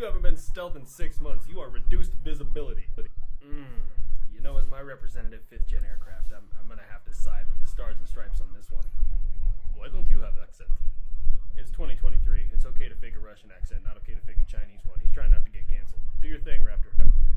haven't been stealth in 6 months. You are reduced visibility. You know, as my representative 5th gen aircraft, I'm gonna have to side with the stars and stripes on this one. Why don't you have accent? It's 2023. It's okay to fake a Russian accent, not okay to fake a Chinese one. He's trying not to get canceled. Do your thing, Raptor.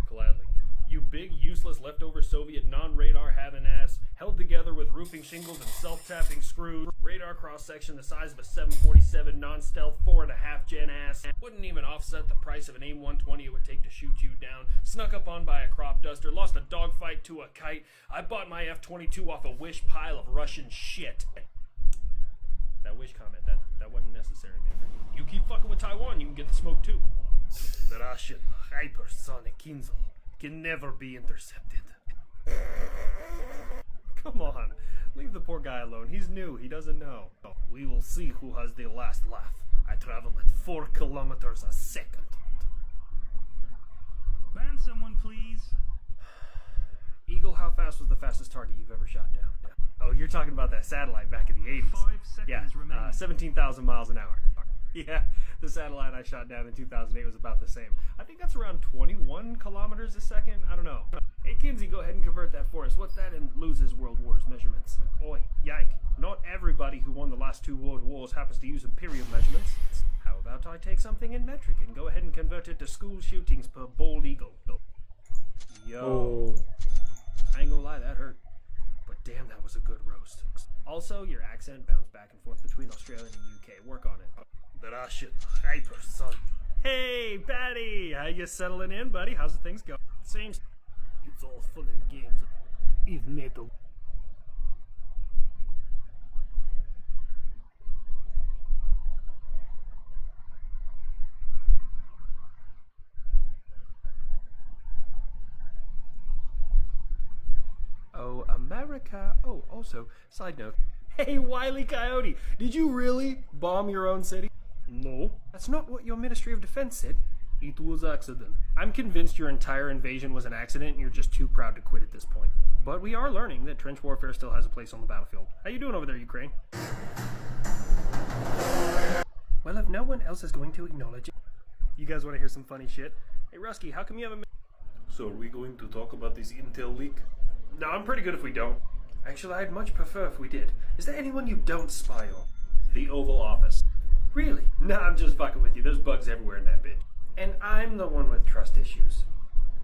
Gladly. You big, useless, leftover Soviet non-radar having ass, held together with roofing shingles and self-tapping screws, radar cross-section the size of a 747 non-stealth 4.5 gen ass, wouldn't even offset the price of an AIM-120 it would take to shoot you down, snuck up on by a crop duster, lost a dogfight to a kite. I bought my F-22 off a Wish pile of Russian shit. That Wish comment, that wasn't necessary, man. You keep fucking with Taiwan, you can get the smoke too. The Russian hypersonic Kinzel can never be intercepted. Come on, leave the poor guy alone. He's new, he doesn't know. We will see who has the last laugh. I travel at 4 kilometers a second. Ban someone, please. Eagle, how fast was the fastest target you've ever shot down? Oh, you're talking about that satellite back in the 80s. 5 seconds remaining. 17,000 miles an hour. Yeah, the satellite I shot down in 2008 was about the same. I think that's around 21 kilometers a second. I don't know. Hey, Kinsey, go ahead and convert that for us. What's that in loses World Wars measurements? Oi, yank. Not everybody who won the last 2 world wars happens to use imperial measurements. How about I take something in metric and go ahead and convert it to school shootings per bald eagle? Yo. I ain't gonna lie, that hurt. But damn, that was a good roast. Also, your accent bounced back and forth between Australia and UK. Work on it. The Russian hypersonic. Hey, Patty! How you settling in, buddy? How's the things going? Same. It's all fun and games. Isn't it? Oh, America. Oh, also, side note. Hey, Wile E. Coyote, did you really bomb your own city? No. That's not what your Ministry of Defense said. It was accident. I'm convinced your entire invasion was an accident and you're just too proud to quit at this point. But we are learning that trench warfare still has a place on the battlefield. How you doing over there, Ukraine? Well, if no one else is going to acknowledge it. You guys want to hear some funny shit? Hey, Rusky, how come you haven't... So are we going to talk about this Intel leak? No, I'm pretty good if we don't. Actually, I'd much prefer if we did. Is there anyone you don't spy on? The Oval Office. Really? Nah, I'm just fucking with you. There's bugs everywhere in that bitch. And I'm the one with trust issues.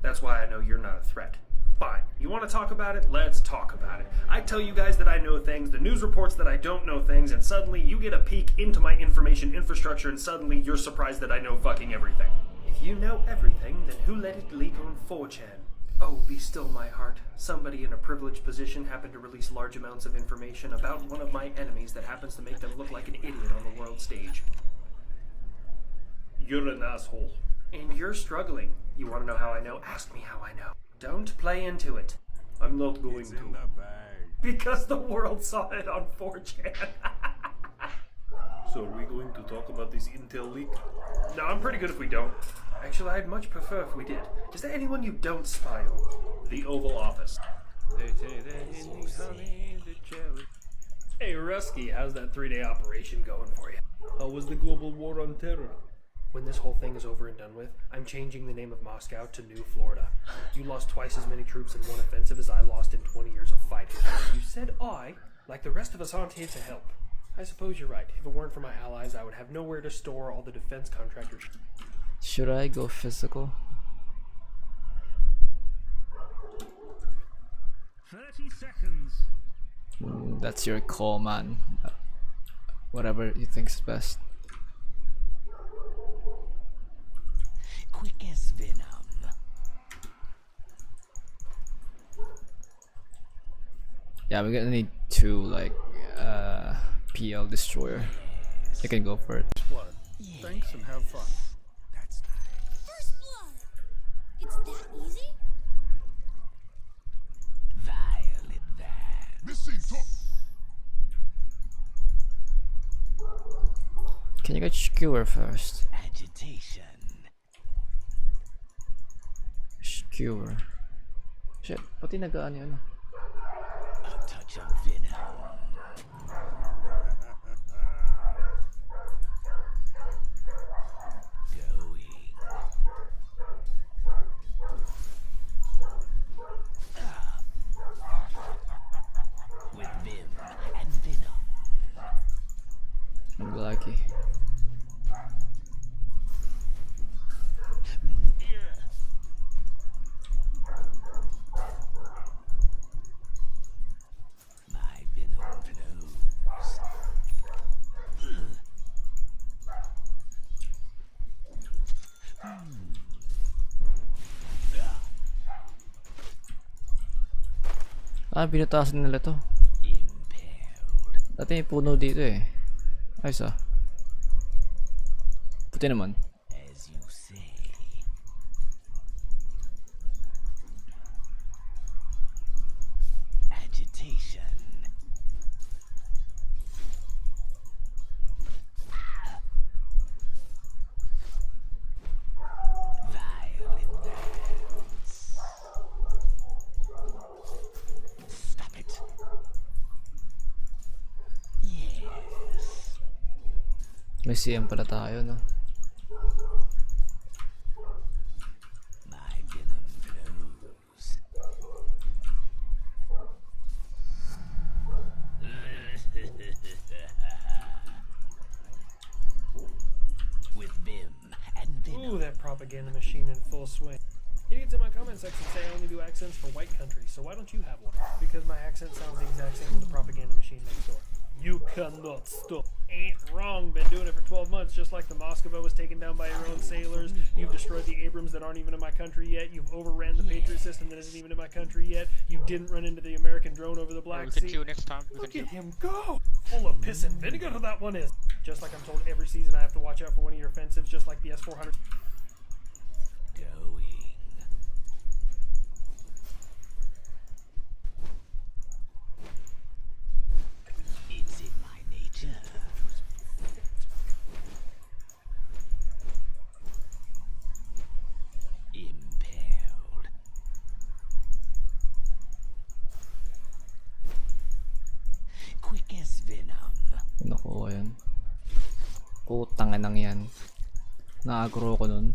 That's why I know you're not a threat. Fine. You want to talk about it? Let's talk about it. I tell you guys that I know things, the news reports that I don't know things, and suddenly you get a peek into my information infrastructure and suddenly you're surprised that I know fucking everything. If you know everything, then who let it leak on 4chan? Oh, be still my heart. Somebody in a privileged position happened to release large amounts of information about one of my enemies that happens to make them look like an idiot on the world stage. You're an asshole. And you're struggling. You want to know how I know? Ask me how I know. Don't play into it. I'm not going to. Because the world saw it on 4chan. So are we going to talk about this Intel leak? No, I'm pretty good if we don't. Actually, I'd much prefer if we did. Is there anyone you don't spy on? The Oval Office. They say that in the honey, the cherry. Hey, Rusky, how's that 3-day operation going for you? How was the global war on terror? When this whole thing is over and done with, I'm changing the name of Moscow to New Florida. You lost twice as many troops in one offensive as I lost in 20 years of fighting. You said I, like the rest of us, aren't here to help. I suppose you're right. If it weren't for my allies, I would have nowhere to store all the defense contractors. Should I go physical? 30 seconds. That's your call, man. Whatever you think's best. Quick as venom. Yeah, we're gonna need 2 like PL destroyer. You can go for it. Blood. Thanks and have fun. That's First blood. It's that easy? Violet Van. Missing top. Can you get skewer first? Agitation. Skewer. Shit, pati nagaan yun. A touch of venom. Going. Ah, binutasan nila to. Impaled. Dati may puno dito eh. Ayos ah. Puti naman. As you say. Agitation. Violent dance. Stop it. Yes. May CM pala tayo, no? My venom blows. With vim and venom. Ooh, that propaganda machine in full swing. Idiots in my comment section say I only do accents for white countries, so why don't you have one? Because my accent sounds the exact same as the propaganda machine next door. You cannot stop. Ain't wrong, been doing it for 12 months, just like the Moskva was taken down by your own sailors. You've destroyed the Abrams that aren't even in my country yet. You've overran the Patriot system that isn't even in my country yet. You didn't run into the American drone over the Black We can Sea. queue next time. We can Look queue. at him go! Full of piss and vinegar that one is. Just like I'm told every season I have to watch out for one of your offensives, just like the S-400. Going. It's in my nature. Impaled. Quick as venom. Nakuha yan. Putang nang yan. Na-aggro ko nun.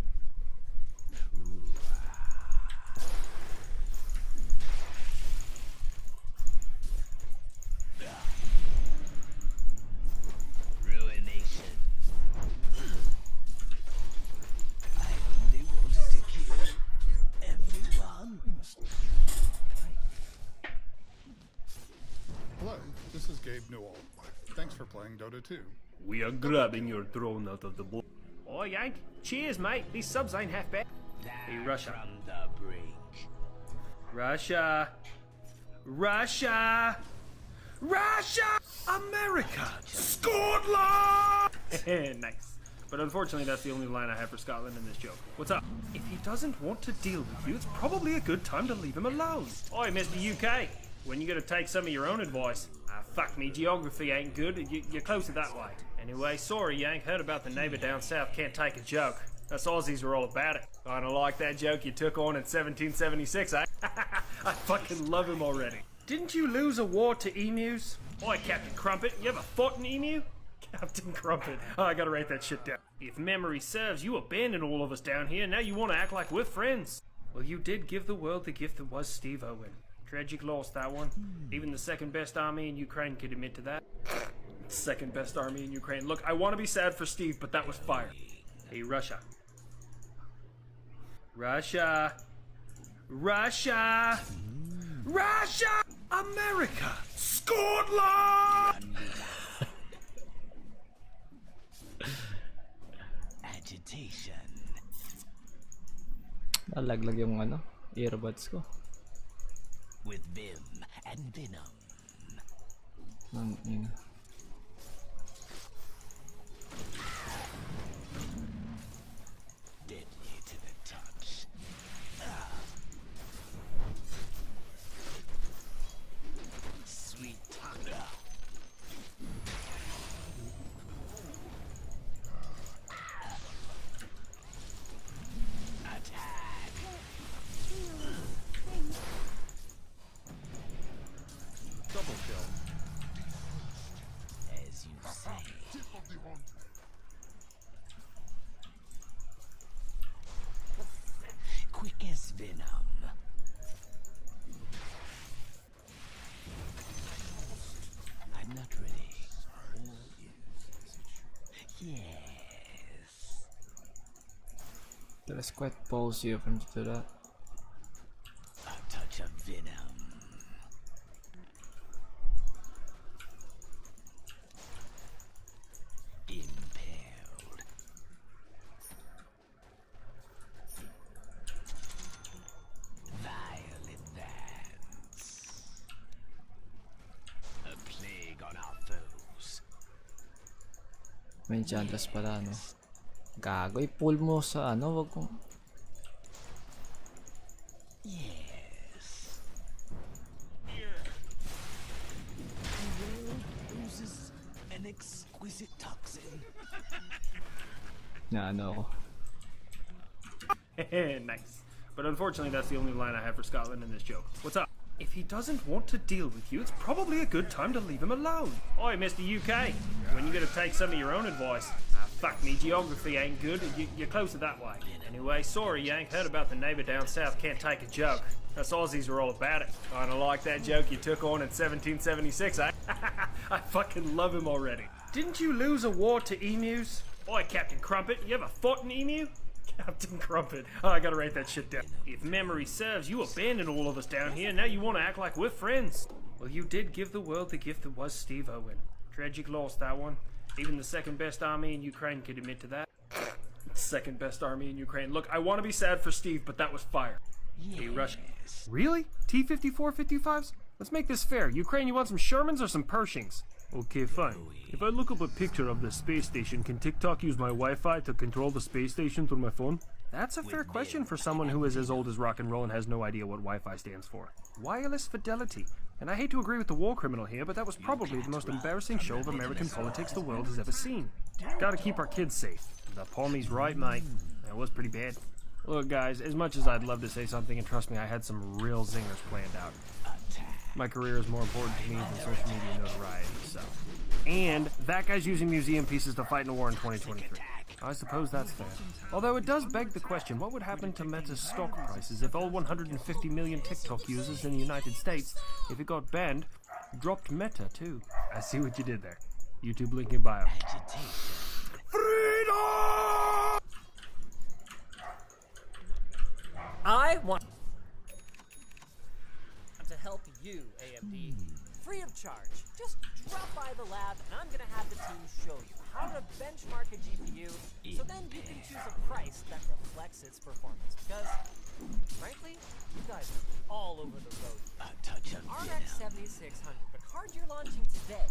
Ruination. I only wanted to kill everyone. Hello, this is Gabe Newell. Thanks for playing Dota 2. We are grabbing your drone out of the box. Oh, Yank. Cheers, mate. These subs ain't half bad. Hey, Russia. From the brink. Russia. Russia. Russia. America. Scotland. Nice. But unfortunately, that's the only line I have for Scotland in this joke. What's up? If he doesn't want to deal with you, it's probably a good time to leave him alone. Oi, Mr. UK. When you gonna take some of your own advice? Ah, fuck me, geography ain't good. You're closer that way. Anyway, sorry, Yank. Heard about the neighbor down south can't take a joke. Us Aussies are all about it. Kinda like that joke you took on in 1776, eh? I fucking love him already. Didn't you lose a war to emus? Oi, Captain Crumpet, you ever fought an emu? Captain Crumpet. Oh, I gotta write that shit down. If memory serves, you abandoned all of us down here. Now you want to act like we're friends. Well, you did give the world the gift that was Steve Owen. Tragic loss, that one. Even the second best army in Ukraine could admit to that. Second best army in Ukraine. Look, I want to be sad for Steve, but that was fire. Hey, Russia. Russia. Russia. Russia. America. Scotland. Agitation. Nalaglag yung ano, earbuds ko. With vim and venom. Ang ina. Deadly to the touch. Sweet thunder. Attack. Double kill. As you say. Quick as venom. I'm not ready. Yes. That is quite ballsy of him to do that. A touch of venom. Impaled. Violent dance. May enchantress pala, no? Gago, i-pull mo sa ano, wag kong... Yes. Oozes an exquisite toxin. Na ano ako. Nice. But unfortunately, that's the only line I have for Scotland in this joke. What's up? If he doesn't want to deal with you, it's probably a good time to leave him alone. Oi, Mr. UK. When you gonna take some of your own advice? Fuck me, geography ain't good. You're closer that way. Anyway, sorry, Yank. Heard about the neighbor down south can't take a joke. Us Aussies are all about it. Kinda like that joke you took on in 1776, eh? I fucking love him already. Didn't you lose a war to emus? Oi, Captain Crumpet, you ever fought an emu? Captain Crumpet. Oh, I gotta write that shit down. If memory serves, you abandoned all of us down here. Now you want to act like we're friends. Well, you did give the world the gift that was Steve Owen. Tragic loss, that one. Even the second best army in Ukraine could admit to that. Second best army in Ukraine. Look, I want to be sad for Steve, but that was fire. Hey, Russia. Really? T-54 55s? Let's make this fair. Ukraine, you want some Shermans or some Pershings? Okay, fine. If I look up a picture of the space station, can TikTok use my Wi-Fi to control the space station through my phone? That's a fair question for someone who is as old as rock and roll and has no idea what Wi-Fi stands for. Wireless fidelity. And I hate to agree with the war criminal here, but that was probably the most embarrassing show of American politics the world has ever seen. Gotta keep our kids safe. The Palmy's right, mate. That was pretty bad. Look, guys, as much as I'd love to say something, and trust me, I had some real zingers planned out. My career is more important to me than social media notoriety, so. And that guy's using museum pieces to fight in a war in 2023. I suppose that's fair. Although it does beg the question, what would happen to Meta's stock prices if all 150 million TikTok users in the United States, if it got banned, dropped Meta too? I see what you did there. YouTube link in bio. Freedom! I want to help you, AMD, free of charge. Just drop by the lab and I'm gonna have the team show you how to benchmark a GPU so then you can choose a price that reflects its performance. Because, frankly, you guys are all over the road. A touch of RX 7600, the card you're launching today,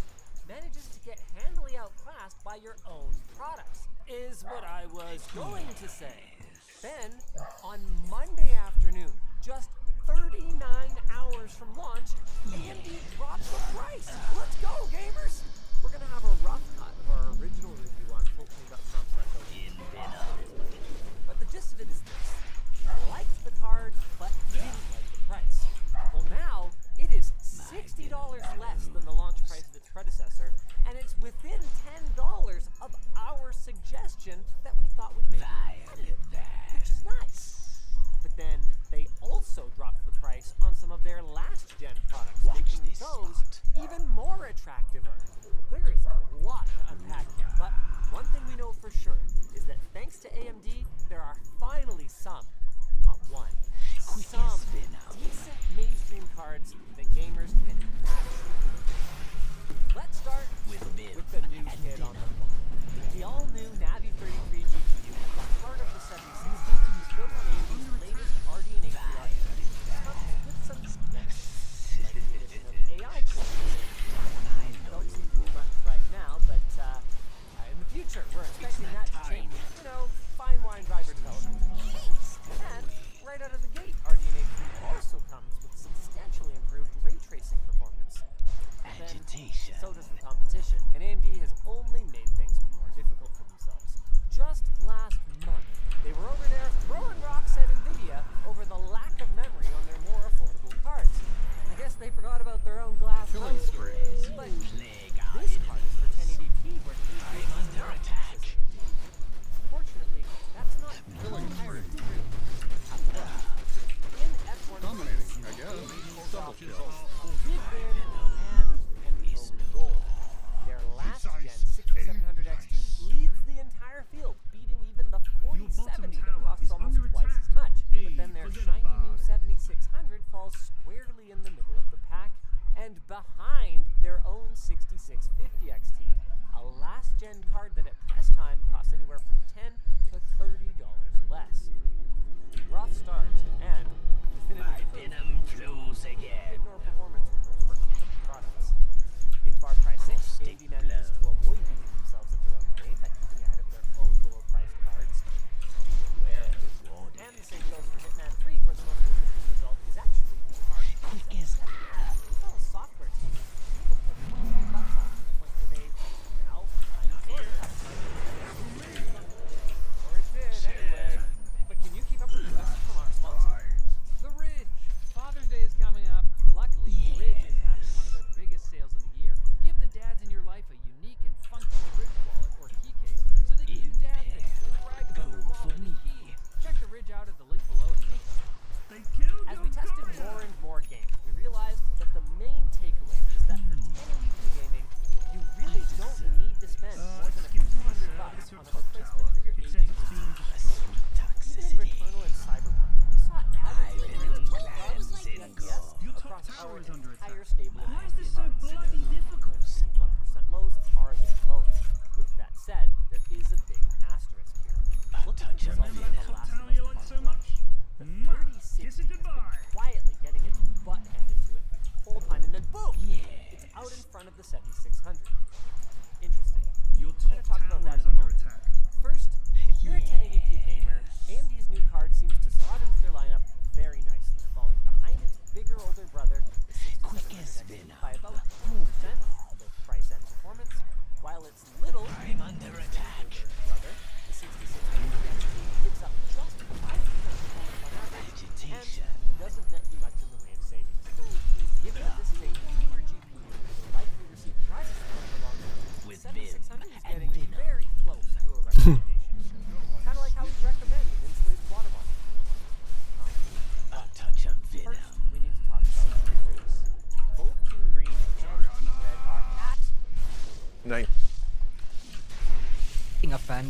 manages to get handily outclassed by your own products, is what I was going to say. Then, on Monday afternoon, just 39 hours from launch, AMD dropped the price. Let's go, gamers! We're gonna have a rough cut of our original review on fullplay.com/. But the gist of it is this: you liked the card, but didn't like the price. Well, now it is $60 less than the launch price of its predecessor, and it's within $10 of our suggestion that we thought would make it competitive, which is nice. But then they also dropped the price on some of their last-gen products, making those even more attractive. There is a lot to unpack here, but one thing we know for sure is that thanks to AMD, there are finally some, not one, some decent mainstream cards that gamers can actually use. Let's start with the new kid on the block. The all-new Navi 33 GPU at the heart of the 7600 is built on AMD's latest RDNA architecture. It comes with some specs, like the addition of AI cores. Don't seem to be much right now, but in the future, we're expecting that to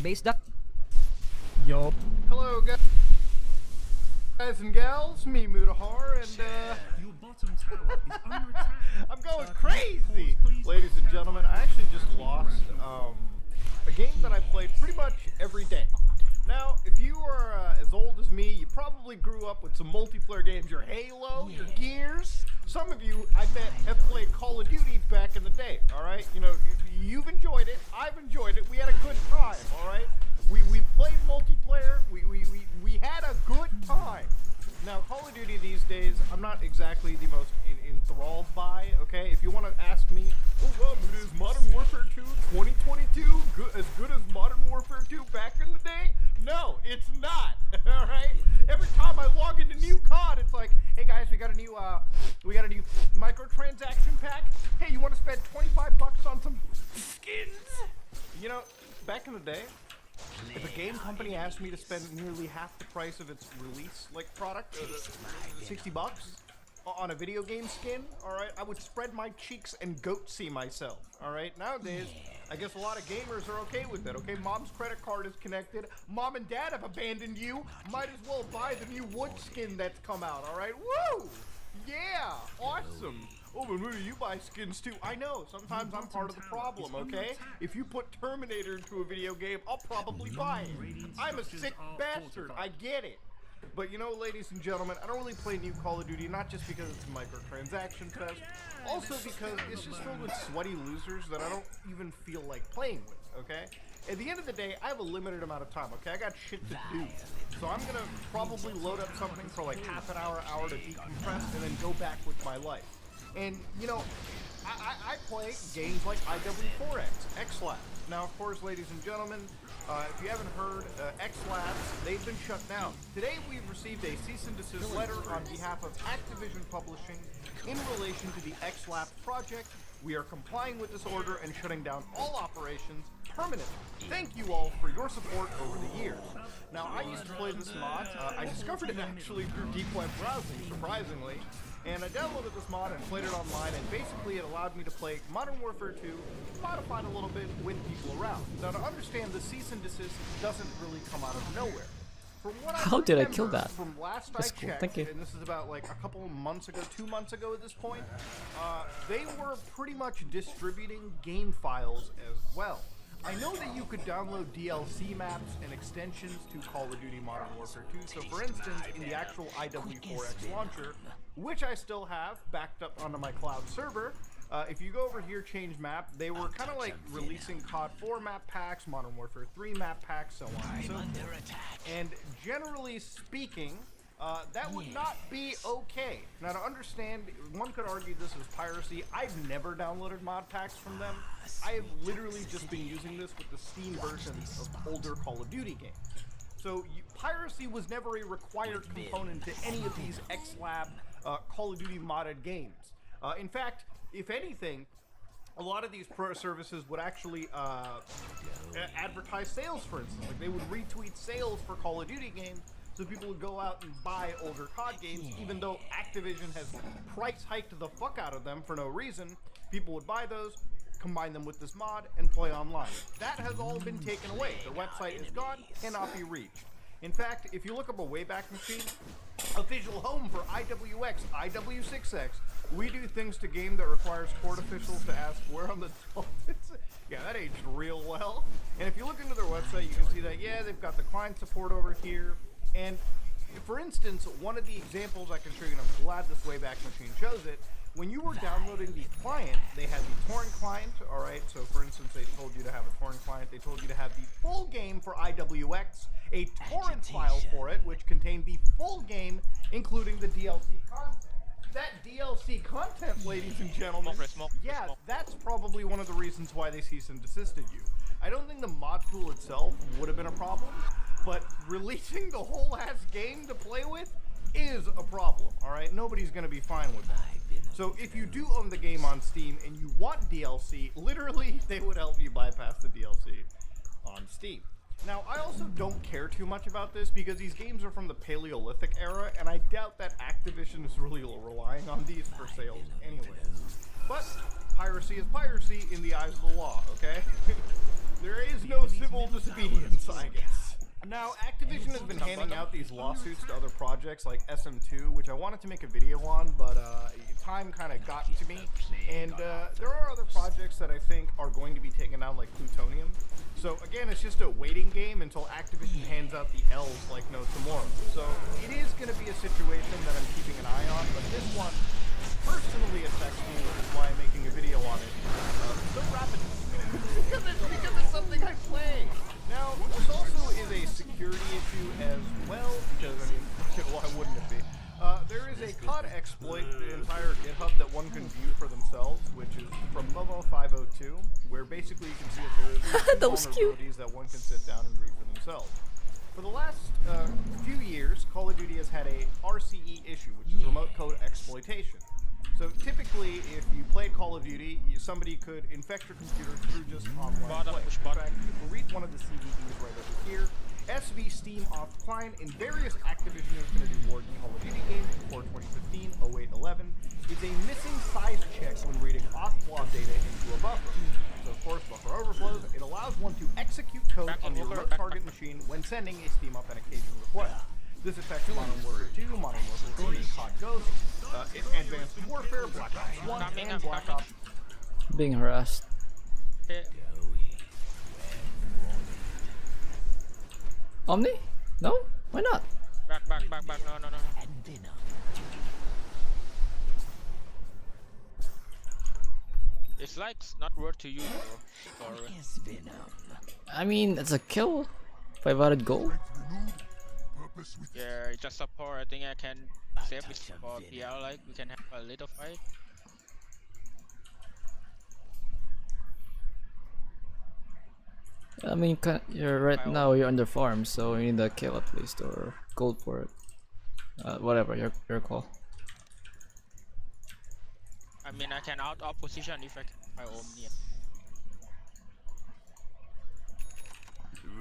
face duck. Yo. Hello, guys and gals. Me, Mutahar, and Your bottom tower is under attack. I'm going crazy, ladies and gentlemen. I actually just lost a game that I played pretty much every day. Now, if you are as old as me, you probably grew up with some multiplayer games. Your Halo, your Gears. Some of you, I bet, have played Call of Duty back in the day. All right, you know, you've enjoyed it. I've enjoyed it. We had a good time. All right, we played multiplayer. We had a good time. Now, Call of Duty these days, I'm not exactly the most enthralled by, okay? If you want to ask me, oh, well, is Modern Warfare 2 2022 as good as Modern Warfare 2 back in the day? No, it's not, all right? Every time I log into new COD, it's like, hey guys, we got a new microtransaction pack. Hey, you want to spend 25 bucks on some skins? You know, back in the day, if a game company asked me to spend nearly half the price of its release, like product, 60 bucks on a video game skin, alright, I would spread my cheeks and goat-see myself, alright? Nowadays, I guess a lot of gamers are okay with that, okay? Mom's credit card is connected, mom and dad have abandoned you, might as well buy the new wood skin that's come out, alright? Woo! Yeah! Awesome! Oh, but Moody, you buy skins too. I know, sometimes I'm part of the problem, okay? If you put Terminator into a video game, I'll probably buy it. I'm a sick bastard, I get it. But you know, ladies and gentlemen, I don't really play new Call of Duty, not just because it's a microtransaction fest, also because it's just filled with sweaty losers that I don't even feel like playing with, okay? At the end of the day, I have a limited amount of time, okay? I got shit to do. So I'm gonna probably load up something for like half an hour to decompress, and then go back with my life. And, you know, I play games like IW4X, XLabs. Now, of course, ladies and gentlemen, if you haven't heard, XLabs, they've been shut down. Today, we've received a cease and desist letter on behalf of Activision Publishing in relation to the XLabs project. We are complying with this order and shutting down all operations permanently. Thank you all for your support over the years. Now, I used to play this mod. I discovered it actually through deep web browsing, surprisingly. And I downloaded this mod and played it online, and basically it allowed me to play Modern Warfare 2, modified a little bit with people around. Now, to understand, the cease and desist doesn't really come out of nowhere. From what How did I kill that? From last That's I cool. checked, Thank you. and this is about like a couple of months ago, 2 months ago at this point, they were pretty much distributing game files as well. I know that you could download DLC maps and extensions to Call of Duty Modern Warfare 2, so for instance, in the actual IW4X launcher, which I still have backed up onto my cloud server, if you go over here, change map, they were kind of like releasing COD 4 map packs, Modern Warfare 3 map packs, so on and so forth. And generally speaking, that would not be okay. Now, to understand, one could argue this is piracy. I've never downloaded mod packs from them. I have literally just been using this with the Steam versions of older Call of Duty games. So piracy was never a required component to any of these XLab Call of Duty modded games. In fact, if anything, a lot of these pro services would actually advertise sales, for instance. Like they would retweet sales for Call of Duty games, so people would go out and buy older COD games, even though Activision has price hiked the fuck out of them for no reason. People would buy those, combine them with this mod, and play online. That has all been taken away. The website is gone, cannot be reached. In fact, if you look up a Wayback Machine, a visual home for IWX, IW6X, we do things to game that requires court officials to ask where on the yeah, that aged real well. And if you look into their website, you can see that, yeah, they've got the client support over here. And for instance, one of the examples I can show you, and I'm glad this Wayback Machine shows it, when you were downloading the client, they had the torrent client, alright? So for instance, they told you to have a torrent client, they told you to have the full game for IWX, a torrent file for it, which contained the full game, including the DLC content. That DLC content, ladies and gentlemen, yeah, that's probably one of the reasons why they cease and desisted you. I don't think the mod tool itself would have been a problem, but releasing the whole ass game to play with is a problem, alright? Nobody's gonna be fine with that. So if you do own the game on Steam and you want DLC, literally they would help you bypass the DLC on Steam. Now, I also don't care too much about this because these games are from the Paleolithic era, and I doubt that Activision is really relying on these for sales anyway. But piracy is piracy in the eyes of the law, okay? There is no civil disobedience, I guess. Now, Activision has been handing out these lawsuits to other projects like SM2, which I wanted to make a video on, but time kind of got to me. And there are other projects that I think are going to be taken down, like Plutonium. So again, it's just a waiting game until Activision hands out the L's like no tomorrow. So it is going to be a situation that I'm keeping an eye on, but this one personally affects me, which is why I'm making a video on it so rapidly. because it's something I play. Now, this also is a security issue as well, because, I mean, why wouldn't it be? There is a COD exploit, the entire GitHub, that one can view for themselves, which is from Momo502, where basically you can see that there are vulnerabilities that one can sit down and read for themselves. For the last few years, Call of Duty has had a RCE issue, which is remote code exploitation. So typically, if you played Call of Duty, somebody could infect your computer through just online play. In fact, if we read one of the CVEs right over here, SV Steam Off Client in various Activision Infinity Ward Call of Duty games before 2015, 08, 11 is a missing size check when reading off-blob data into a buffer. So of course, buffer overflows. It allows one to execute code on the remote target machine when sending a Steam authentication request. This affects Modern Warfare 2, Modern Warfare 3, COD Ghost, Advanced Warfare, Black Ops 1, and Black Ops. Being harassed. Omni? No? Why not? Back. No. It's like not worth to use, bro. Sorry. I mean, it's a kill. 500 gold. Yeah, just support. I think I can save with support. Yeah, like we can have a little fight. I mean, you're right now you're under farm, so you need a kill at least or gold for it. Whatever your call. I mean, I can out of position if I can my Omni.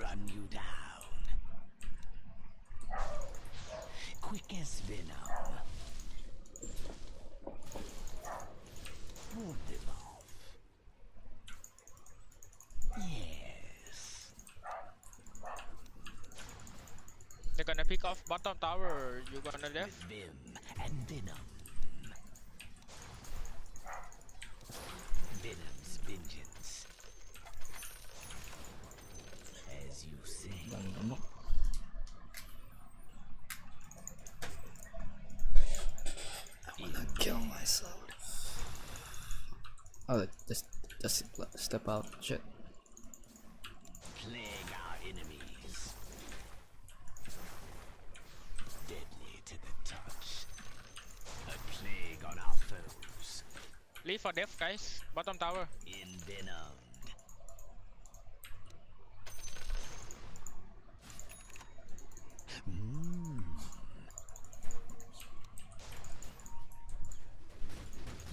Run you down. Quick as venom. Move them off. Yes. They're gonna pick off bottom tower. You gonna def? Vim and venom. Venom's vengeance. As you say. I wanna kill myself. Oh, just step out. Shit. Plague our enemies. Deadly to the touch. A plague on our foes. Leave for def, guys. Bottom tower. Envenomed.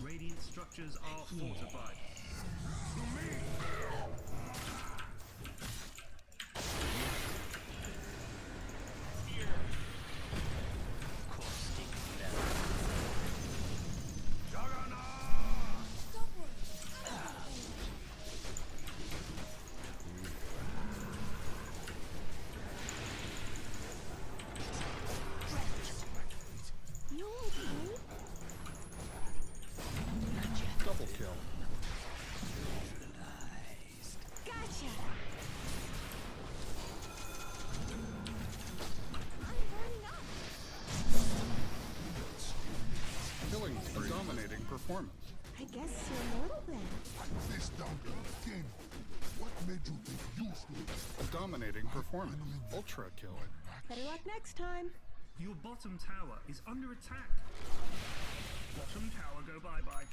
Radiant structures are fortified. Double kill. Gotcha. Killing a dominating performance. I guess you're mortal then. This down again. What made you think you stood? A dominating performance. Ultra kill. Better luck next time. Your bottom tower is under attack. Bottom tower go bye-bye.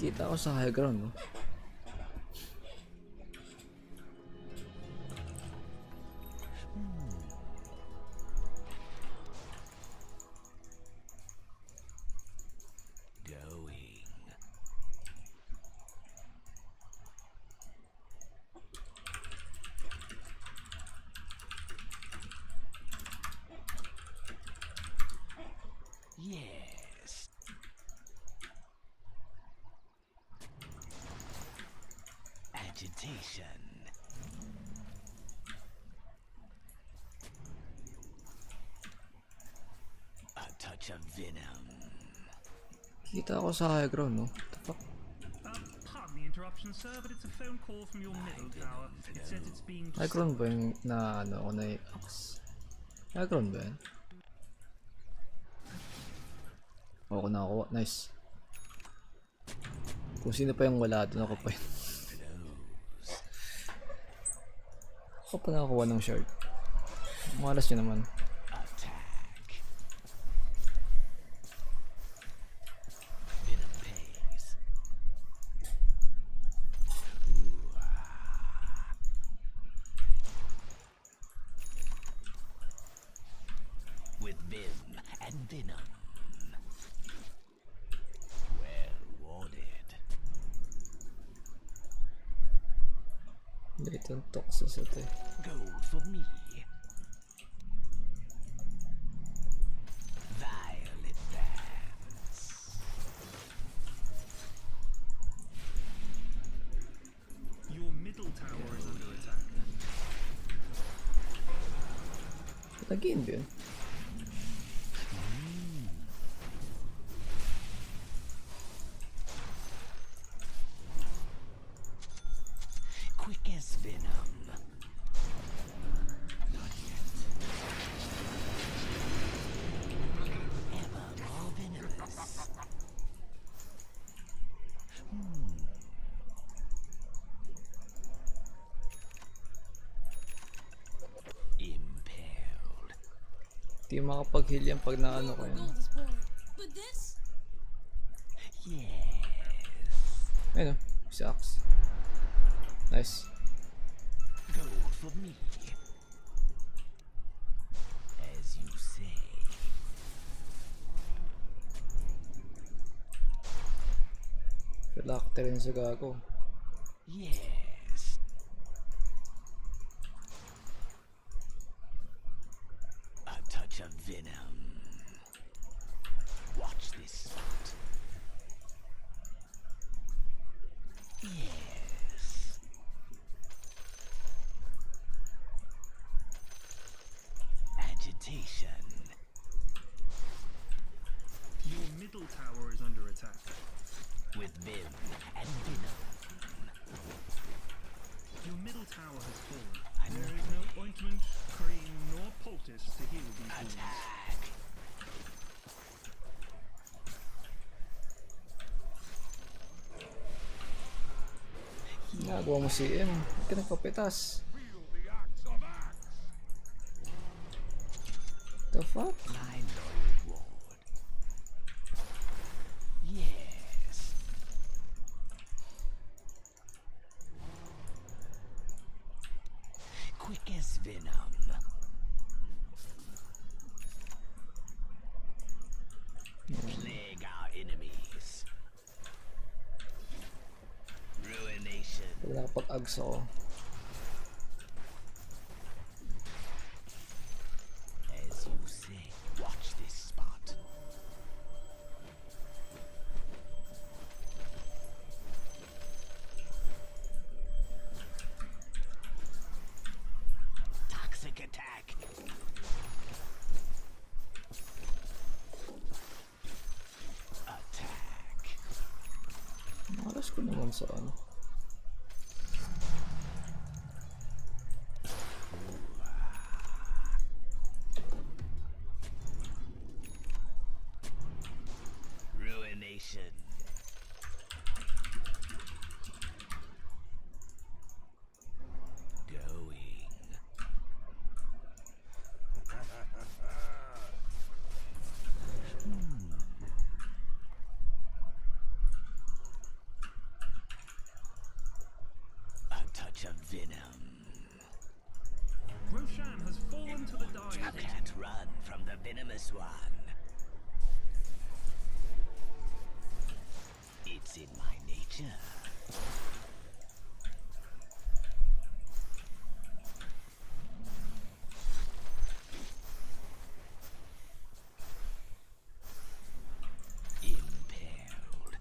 Kita ko sa high ground, no? Going. Agitation. A touch of venom. Kita ako sa high ground, no? What the fuck? Pardon the interruption, sir, but it's a phone call from your middle tower. It says it's being High ground ba yung na ano ako na i-axe? High ground ba yan? Oo, nakakuha. Nice. Kung sino pa yung wala doon, ako pa yun. Ako pa nakakuha ng shard. Malas nyo naman. With vim and venom. Well warded. Latent toxicity. Go for me. Violet bands. Your middle tower is under attack. Nag-game ba yun? Quick as venom. Not yet. Ever more venomous. Impaled. Di makapag-heal yan pag naano ko yan. Gold is boring. But this? Yes. Ayun o, si Axe. Nice. Go for me. As you say. Relacte rin sa gago. Yes. A touch of venom. Watch this spot. Yes. Agitation. Your middle tower is under attack. With vim and venom. Your middle tower has fallen. There is no ointment, cream, nor poultice to heal these wounds. Attack. Nagawa mo si M. Huwag ka nagpapitas. The fuck? My loyal ward. Yes. Quick as venom. Plague our enemies. Ruination. Pag nakapag-ags ako. As you say, watch this spot. Toxic attack. Attack. Malas ko naman sa ano. Ruination. Going. A touch of venom. Roshan has fallen to the You dire. can't run from the venomous one. It's in my nature. Impaled.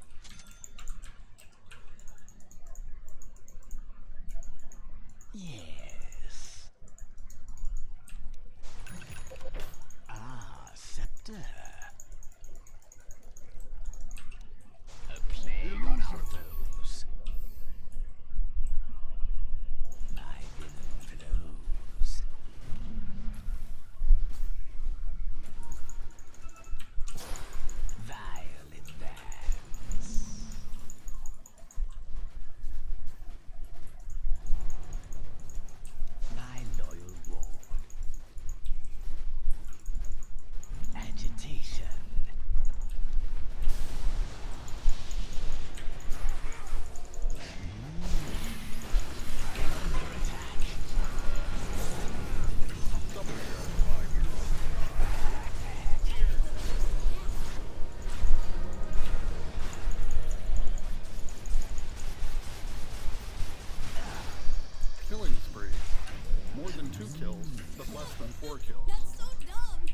less than 4 kills. That's so dumb.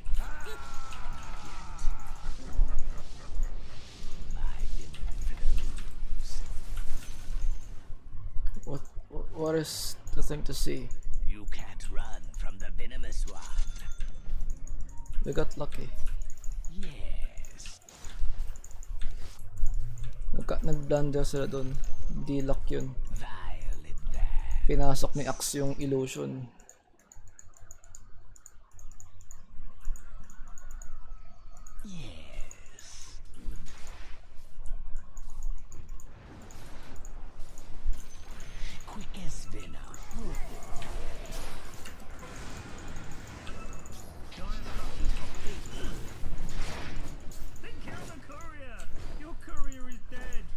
What is the thing to see? You can't run from the venomous one. We got lucky. Yes. Nag-blunder sila dun. Hindi luck yun. Violet there. Pinasok ni Axe yung illusion. Yes. Quick as venom. Then kill the courier. Your courier is dead.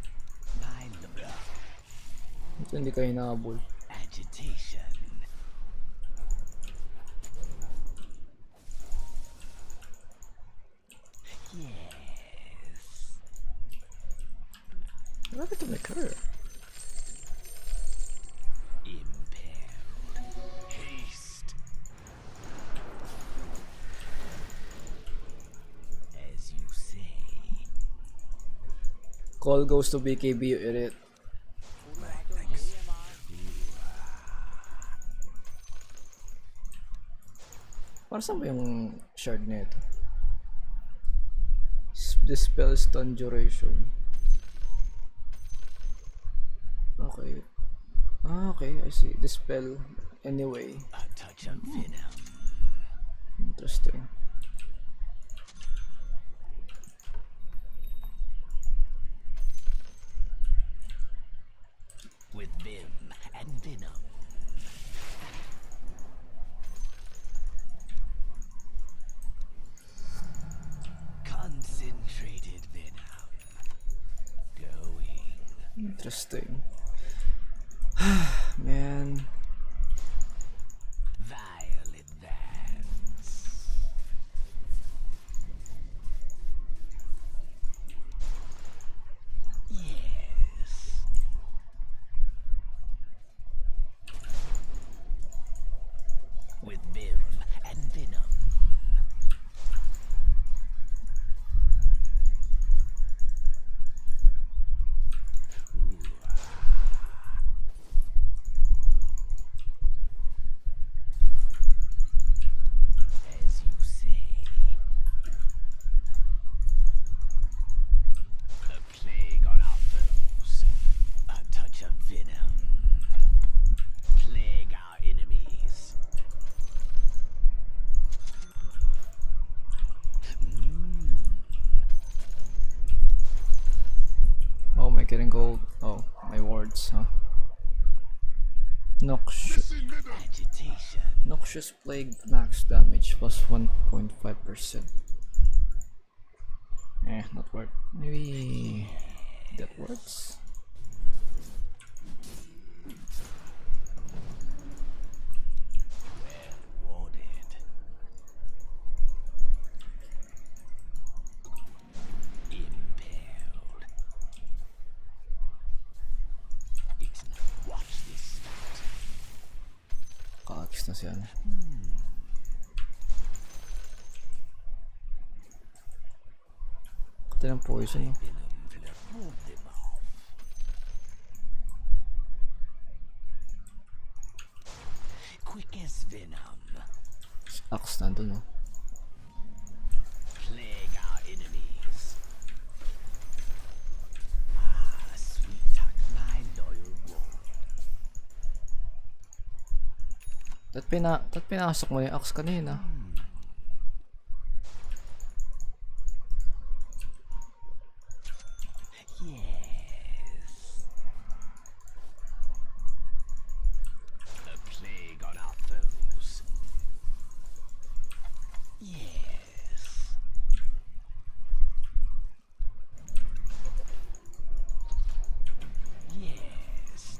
Mind the blood. Ito hindi kayo nakabol. Agitation. Yes. What happened to my career? Impelled. Haste. As you say. Call goes to BKB, you idiot. Para saan ba yung shard na ito? Dispel stun duration. Okay. Okay, I see. Dispel anyway. A touch of venom. Interesting. With vim and venom. Concentrated venom. Going. Interesting. Man. Violet Vance. Yes. With vim and venom. As you say. A plague on our foes. A touch of venom. Plague our enemies. Oh, am I getting gold? Oh, my wards, huh? Noxious. Agitation. Noxious Plague max damage plus 1.5%. Not worth. Maybe that works. Well warded. Impaled. It's not. Watch this spot. Kakakis na siya. Kati ng poison. No? Venom will ward them off. Quick as venom. Axe nandun, no? Plague our enemies. Ah, sweet tuck, my loyal ward. Tat pinasok mo yung axe kanina. Yes. A plague on our foes. Yes. Yes.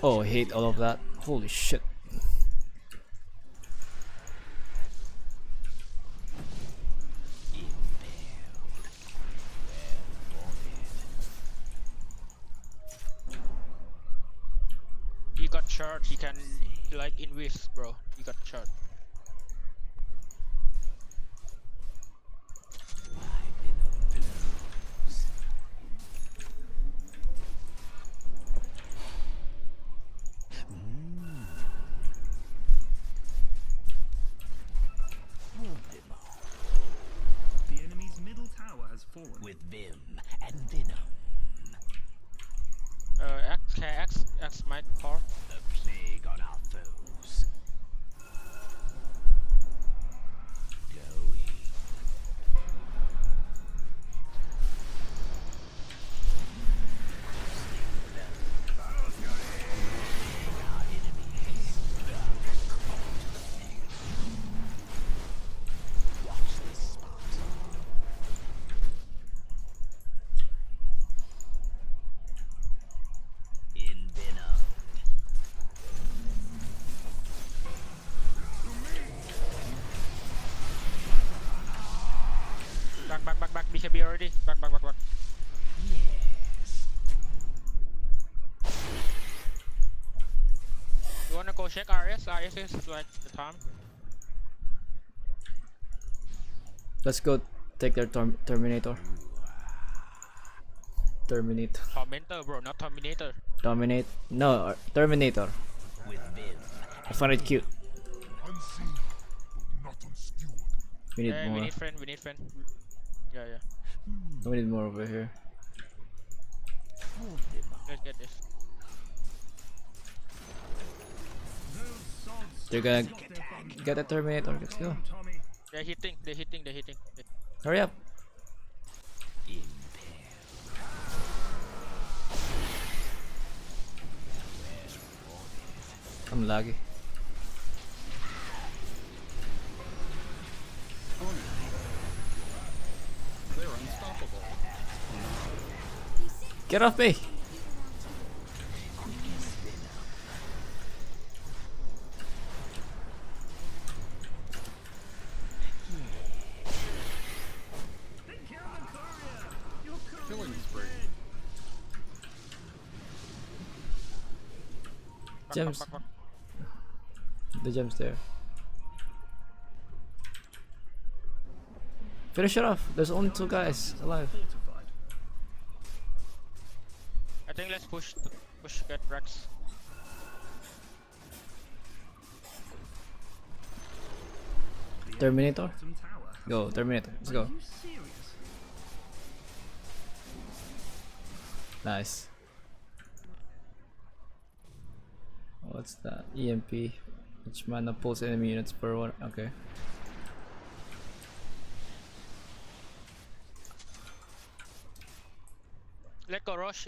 Oh, I hate all of that. Holy shit. He got shot. He can like invis, bro. He got shot. The enemy's middle tower has fallen. With vim and venom. X might car. A plague on our foes. Going. Watch this spot. In venom. Back. BKB already. Back. Yes. You wanna go check RS? RS is like the time. Let's go take their Terminator. Terminate. Tormentor, bro, not Terminator. Dominate. No, Terminator. With vim. I find it cute. Unseen, not unskewered. We need Yeah, more. we need friend. Yeah. We need more over here. Let's get this. They're gonna get the Terminator. Let's go. Tommy. They're hitting. Hurry up. I'm laggy. They're unstoppable. Get off me! Killing spree. Gems. Back. The gems there. Finish it off. There's only 2 guys alive. Fortified. I think let's push get Rex. Terminator. Bottom tower. Go, Terminator. Let's Are go. you serious? Nice. What's that? EMP. Which mana pulls enemy units per one? Okay. Let's go rush.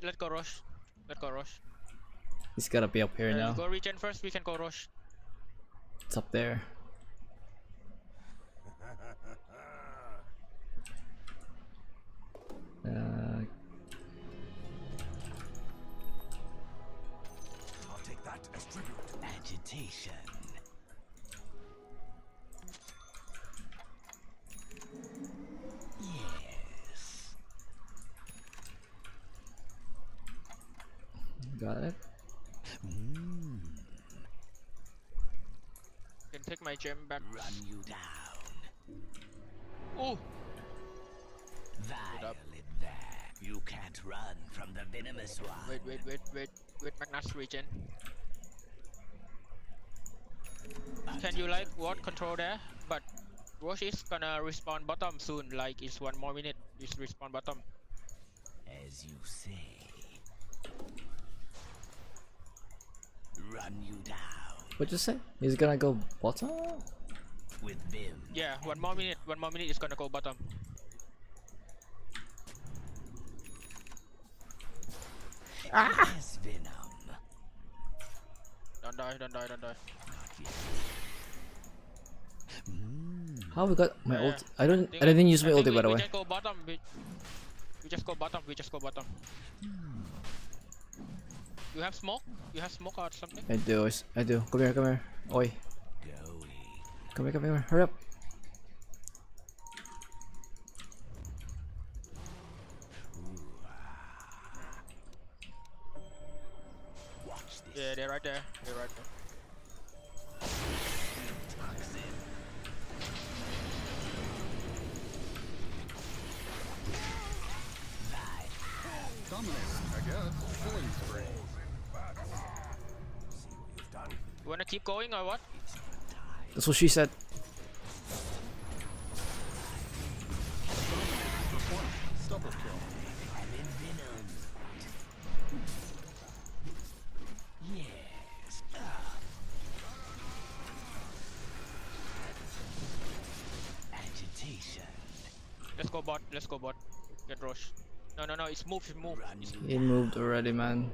He's gotta be up here now. Go regen first, we can go rush. It's up there. I'll take that as tribute. Agitation. Yes. Got it. Can take my gem back. Run you down. Oh, Violate there. You can't run from the venomous one. wait. Magnus regen. Can you like ward control there? But Roche is gonna respawn bottom soon. Like it's 1 more minute. It's respawn bottom. As you say. Run you down. What'd you say? He's gonna go bottom? With vim. Yeah, 1 more minute. 1 more minute is gonna go bottom. Yes, venom. Don't die. Not yet. How we got my Yeah. ult? I didn't use my ulti by the We way. just go bottom. We just go bottom. We You have smoke? You have smoke or something? I do. I do. Come here. Come here. Oi. Come here. Come here. Hurry up. Yeah, they're right there. They're right there. Dominating, I guess. Killing spree. You wanna keep going or what? That's what she said. Double kill. Let's go bot. Let's go bot. Get Roche. No, no, no. It's move. It's move. He moved already, man.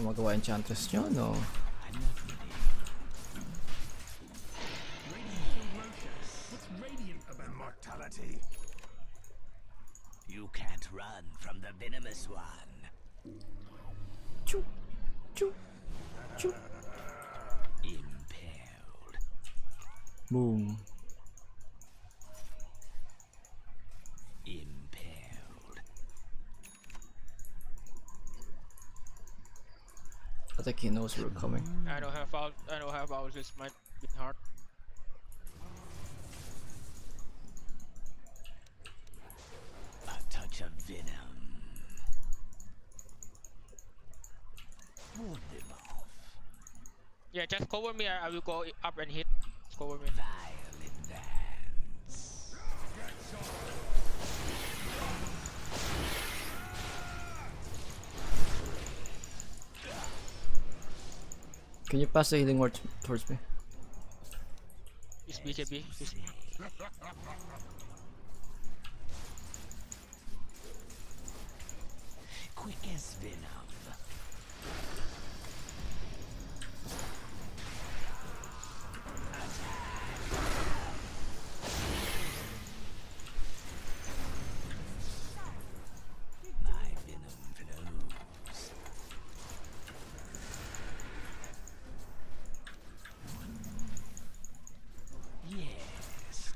Magawa enchantress nyo, no? What's radiant about immortality? You can't run from the venomous one. Choo, choo, choo. Impaled. Boom. Impaled. I think he knows we're coming. I don't have out. I don't have out. This might be hard. A touch of venom. Ward them off. Yeah, just cover me. I will go up and hit. Just cover me. Violent dance. Can you pass the healing word towards me? It's BKB. It's... Quick as venom. My venom flows. Yes.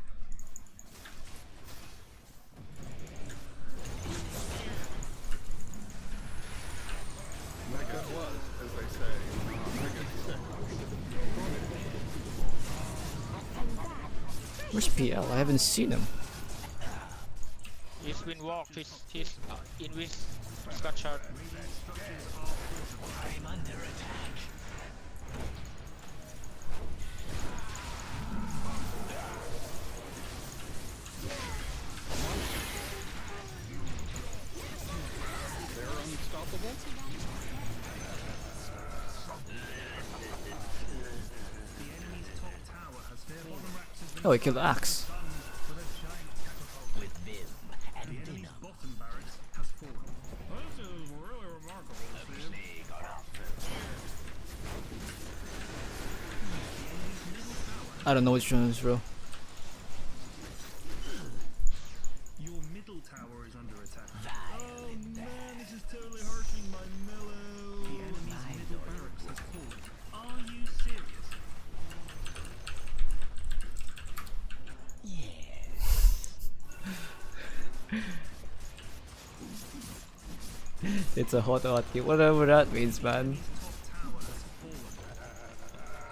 Mega was, as they say, Mega sick. Where's PL? I haven't seen him. He's been walked. He's in with Scott shot. I'm under attack. They're unstoppable. the enemy's top tower has fallen. Oh, he killed the axe. With a giant catapult. With vim and The enemy's venom. bottom barracks has fallen. This is really remarkable, A plague on our foes. I don't know which one is real. Your middle tower is under attack. Violent Man, this is totally hurting my mellow. The enemy's middle barracks has fallen. Are you serious? Yes. It's a hot hotkey, whatever that means, man. Top tower has fallen.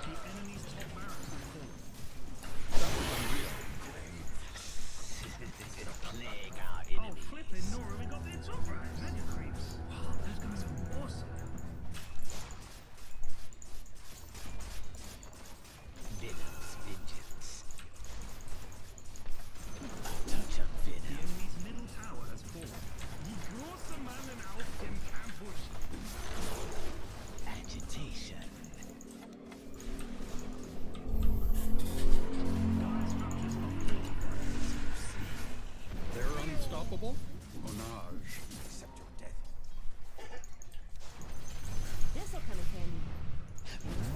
The enemy's top barracks has fallen. Plague our Oh, enemies. flippin' Nora, we got the top barracks and your creeps. Wow, those guys are awesome. Venom's vengeance. A touch of The venom. enemy's middle tower has fallen. You große Mann auf dem Campus. Agitation. They're unstoppable. Onage. Accept your death. This'll come in handy.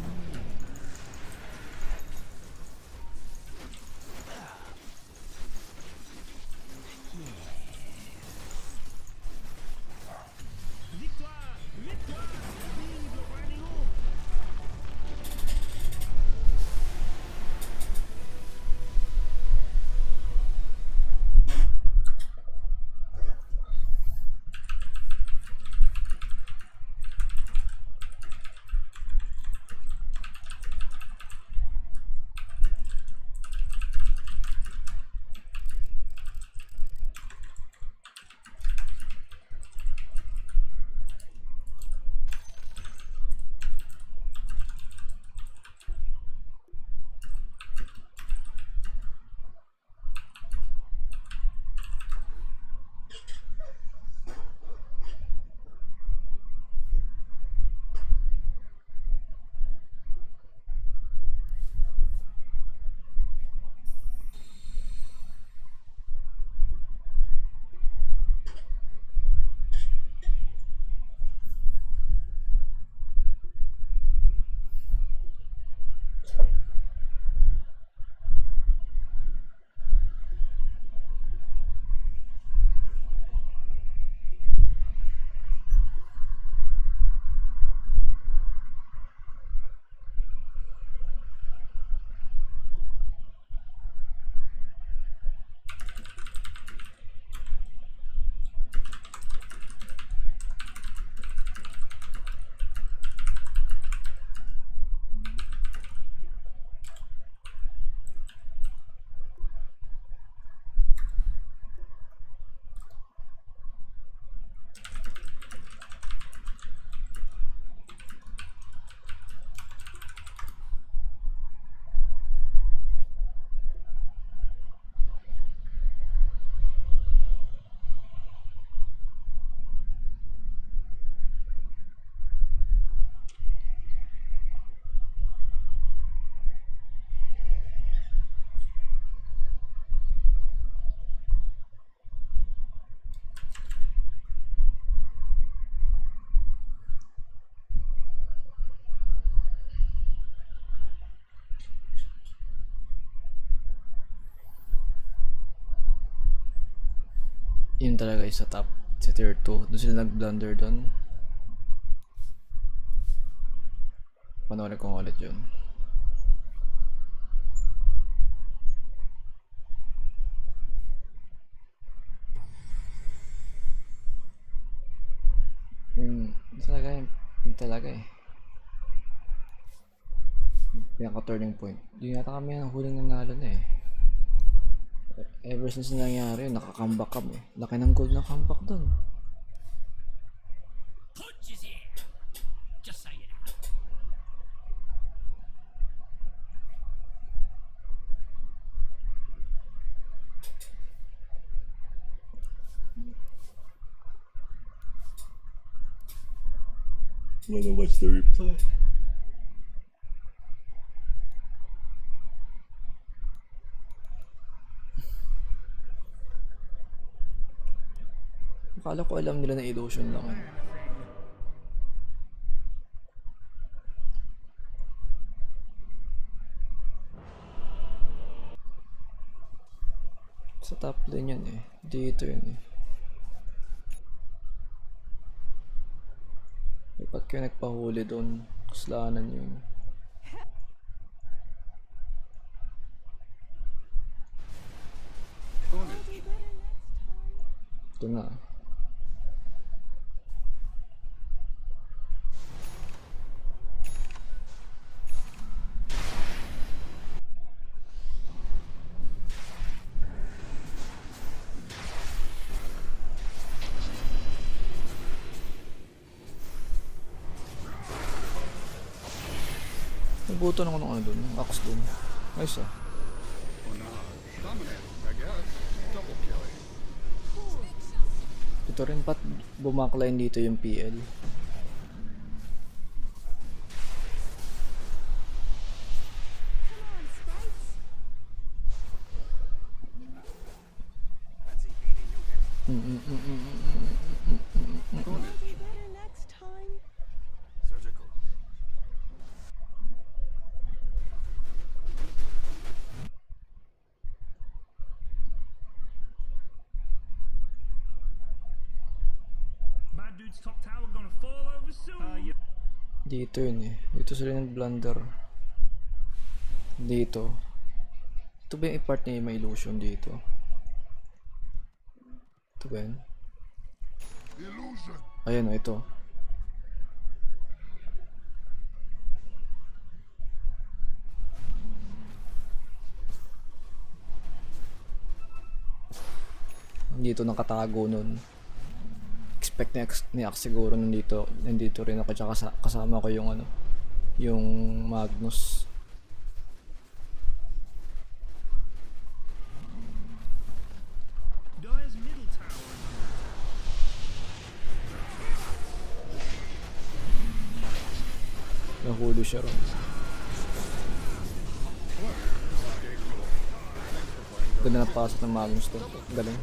Yun talaga yung sa top, sa tier 2. Doon sila nag-blunder doon. Panoorin ko ulit yun. Yun talaga eh. Pinaka-turning point. Yun yata kami ang huling nanalo na eh. Ever since nangyari yun, naka-comeback kami. Laki ng gold na comeback dun. Punches in. Just so you know. Wanna watch the replay? Akala ko alam nila na illusion lang eh. Sa top lane yan eh. Dito yun eh. Dapat kayo nagpahuli doon. Kasalanan yun. Ito na. Nabuto na ko ng ano doon, ng axe doon. Nice ah. Dominating, I guess. Double killing. Ito rin pat bumakline dito yung PL. Bad dude's top tower gonna fall over soon. Dito yun eh. Dito sila nag-blunder. Dito. Ito ba yung part niya may illusion dito? Ito ba yun? Ayan o, ito. Dito nakatago nun. Expect ni Axe siguro nandito rin ako, tsaka kasama ko yung ano, yung Magnus. Dire's middle tower. Nahuli siya ron. Ganda na pasok ng Magnus to. Galing.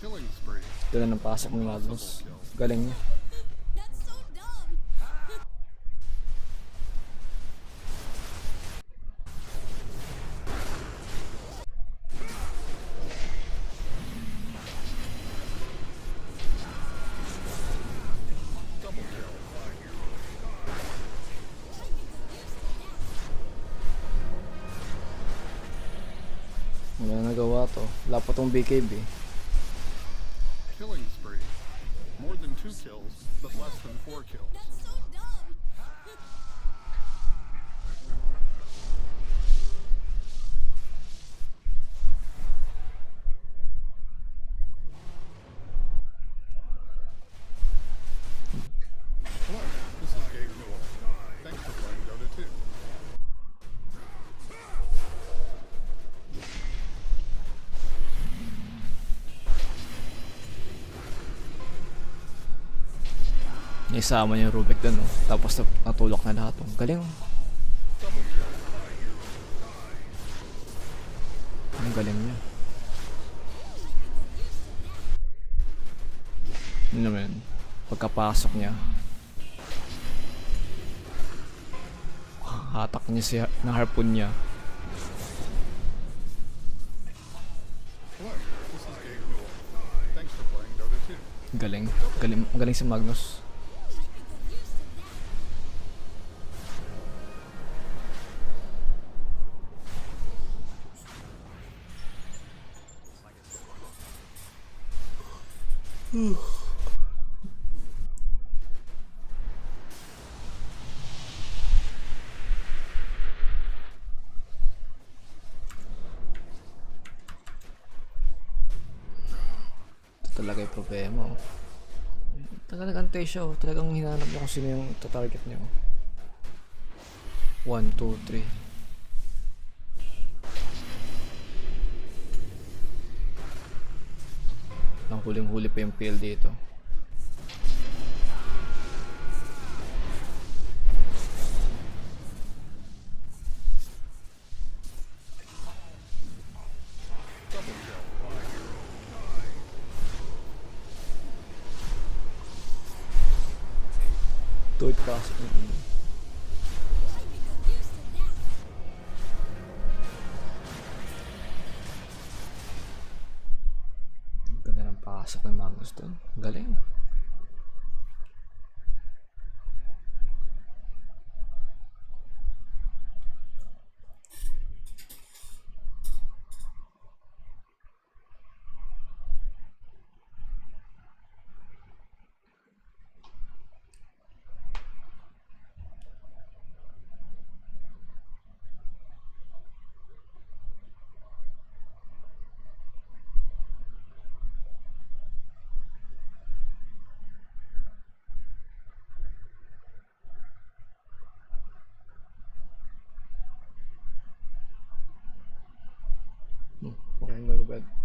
Killing spree. Ganda ng pasok ng Magnus. Galing niya. That's so dumb. Double kill. Wala na nagawa to. Wala pa tong BKB. Killing spree. More than 2 kills, but less than 4 kills. That's so dumb. Hello, this is G.Skill. Thanks for playing Dota 2. Naisama niya yung Rubik dun, oh. Tapos natulok na lahat. Oh. Galing. Double kill. Ang galing niya. Ano naman, pagkapasok niya. Hatak niya si na harpoon niya. Hello, this is G.Skill. Thanks for playing Dota 2. Galing. Galing si Magnus. Ito talaga yung problema. Oh. Talagang antay siya. Oh. Talagang hinanap niya kung sino yung target niya. 1, 2, 3. Ang huling-huli pa yung PL dito. Do it fast. Ganda ng pasok ng Magnus doon. Galing.